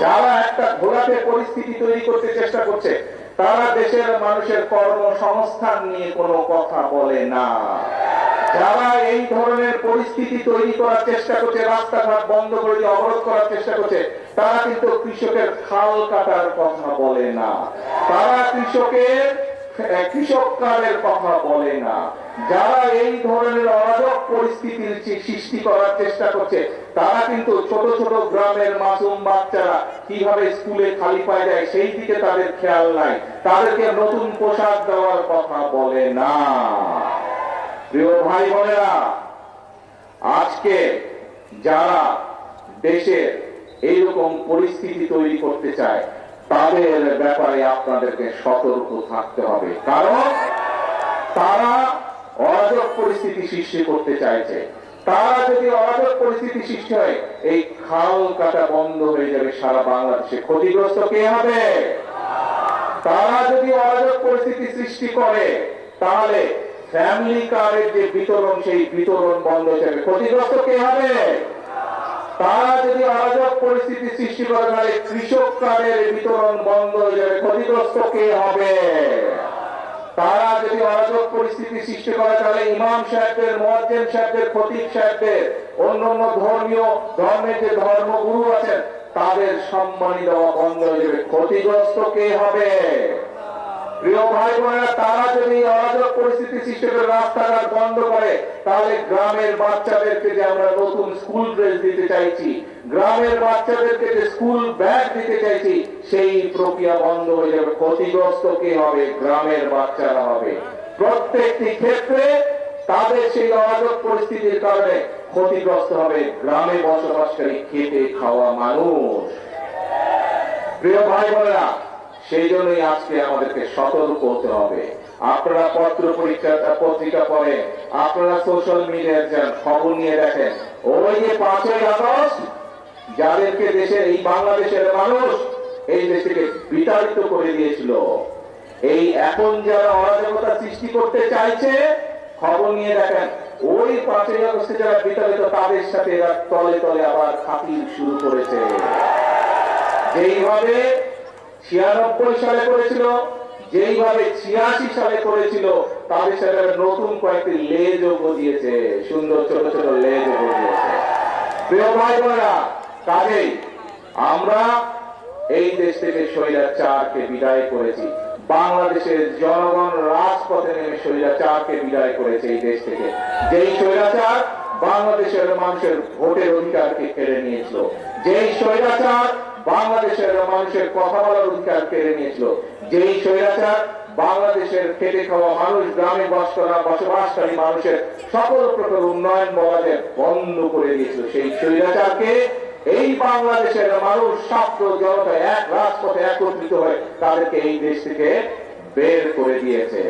যারা একটা ঘোলাটে পরিস্থিতি তৈরি করতে চেষ্টা করছে, তারা দেশের মানুষের কর্মসংস্থান নিয়ে কোনো কথা বলে না। যারা এই ধরনের পরিস্থিতি তৈরি করার চেষ্টা করছে, রাস্তাঘাট বন্ধ করে দিয়ে অবরোধ করার চেষ্টা করছে, তারা কিন্তু কৃষকের খাল কাটার কথা বলে না, তারা কৃষক কার্ডের কথা বলে না। যারা এই ধরনের অরাজক পরিস্থিতির সৃষ্টি করার চেষ্টা করছে, তারা কিন্তু ছোট ছোট গ্রামের মাসুম বাচ্চারা কিভাবে স্কুলে খালি পায় যায় সেই দিকে তাদের খেয়াল নাই, তাদেরকে নতুন পোশাক দেওয়ার কথা বলে না। প্রিয় ভাই বোনেরা, আজকে যারা দেশের এইরকম পরিস্থিতি তৈরি করতে চায়, তাদের ব্যাপারে আপনাদেরকে সতর্ক থাকতে হবে, কারণ তারা অরাজক পরিস্থিতি সৃষ্টি করতে চাইছে। তারা যদি অরাজক পরিস্থিতি সৃষ্টি হয়, এই খাল কাটা বন্ধ হয়ে যাবে সারা বাংলাদেশে। ক্ষতিগ্রস্ত কে হবে? তারা যদি অরাজক পরিস্থিতি সৃষ্টি করে, তাহলে ফ্যামিলি কার্ডের যে বিতরণ, সেই বিতরণ বন্ধ হয়ে যাবে। ক্ষতিগ্রস্ত কে হবে? তারা যদি অরাজক পরিস্থিতি সৃষ্টি করে, তাহলে কৃষক কার্ডের বিতরণ বন্ধ হয়ে যাবে। ক্ষতিগ্রস্ত কে হবে? তারা যদি অরাজক পরিস্থিতি সৃষ্টি করে, তাহলে ইমাম সাহেবদের, মুয়াজ্জিন সাহেবদের, খতিব সাহেবদের, অন্যান্য ধর্মের যে ধর্মগুরু আছেন, তাদের সম্মানী দেওয়া বন্ধ হয়ে যাবে। ক্ষতিগ্রস্ত কে হবে? প্রিয় ভাই বোনেরা, তারা যদি অরাজক পরিস্থিতি সৃষ্টি করে রাস্তাঘাট বন্ধ করে, তাহলে গ্রামের বাচ্চাদেরকে যে আমরা নতুন স্কুল ড্রেস দিতে চাইছি, গ্রামের বাচ্চাদেরকে যে স্কুল ব্যাগ দিতে চাইছি, সেই প্রক্রিয়া বন্ধ হয়ে যাবে। ক্ষতিগ্রস্ত কে হবে? গ্রামের বাচ্চারা হবে। প্রত্যেকটি ক্ষেত্রে তাদের সেই অরাজক পরিস্থিতির কারণে ক্ষতিগ্রস্ত হবে গ্রামে বসবাসকারী খেটে খাওয়া মানুষ। প্রিয় ভাই বোনেরা, সেই জন্যই আজকে আমাদেরকে সতর্ক হতে হবে। আপনারা পত্রিকা পড়েন, আপনারা সোশ্যাল মিডিয়ায় যান, খবর নিয়ে দেখেন, ওই যে 5ই আগস্ট যাদেরকে দেশের, এই বাংলাদেশের মানুষ এই দেশ থেকে বিতাড়িত করে দিয়েছিল, এই এখন যারা অরাজকতা সৃষ্টি করতে চাইছে, খবর নিয়ে দেখেন, ওই 5ই আগস্টে যারা বিতাড়িত, তাদের সাথে এরা তলে তলে আবার খাতির শুরু করেছে। যেইভাবে 96 সালে করেছিল, যেইভাবে 86 সালে করেছিল, তাদের সাথে নতুন কয়েকটি লেজও গজিয়েছে, সুন্দর ছোট ছোট লেজও গজিয়েছে। প্রিয় ভাই বোনেরা, কাজেই আমরা এই দেশ থেকে স্বৈরাচারকে বিদায় করেছি। বাংলাদেশের জনগণ রাজপথে নেমে স্বৈরাচারকে বিদায় করেছে এই দেশ থেকে। যেই স্বৈরাচার বাংলাদেশের মানুষের ভোটের অধিকারকে কেড়ে নিয়েছিল, যেই স্বৈরাচার বাংলাদেশের মানুষের কথা বলার অধিকার কেড়ে নিয়েছিল, যেই স্বৈরাচার বাংলাদেশের খেটে খাওয়া মানুষ, গ্রামে বসবাসকারী মানুষের সকল প্রকার উন্নয়ন বলাকে বন্ধ করে দিয়েছিল, সেই স্বৈরাচারকে এই বাংলাদেশের মানুষ, ছাত্র জনতা এক রাজপথে একত্রিত হয়ে তাদেরকে এই দেশ থেকে বের করে দিয়েছে।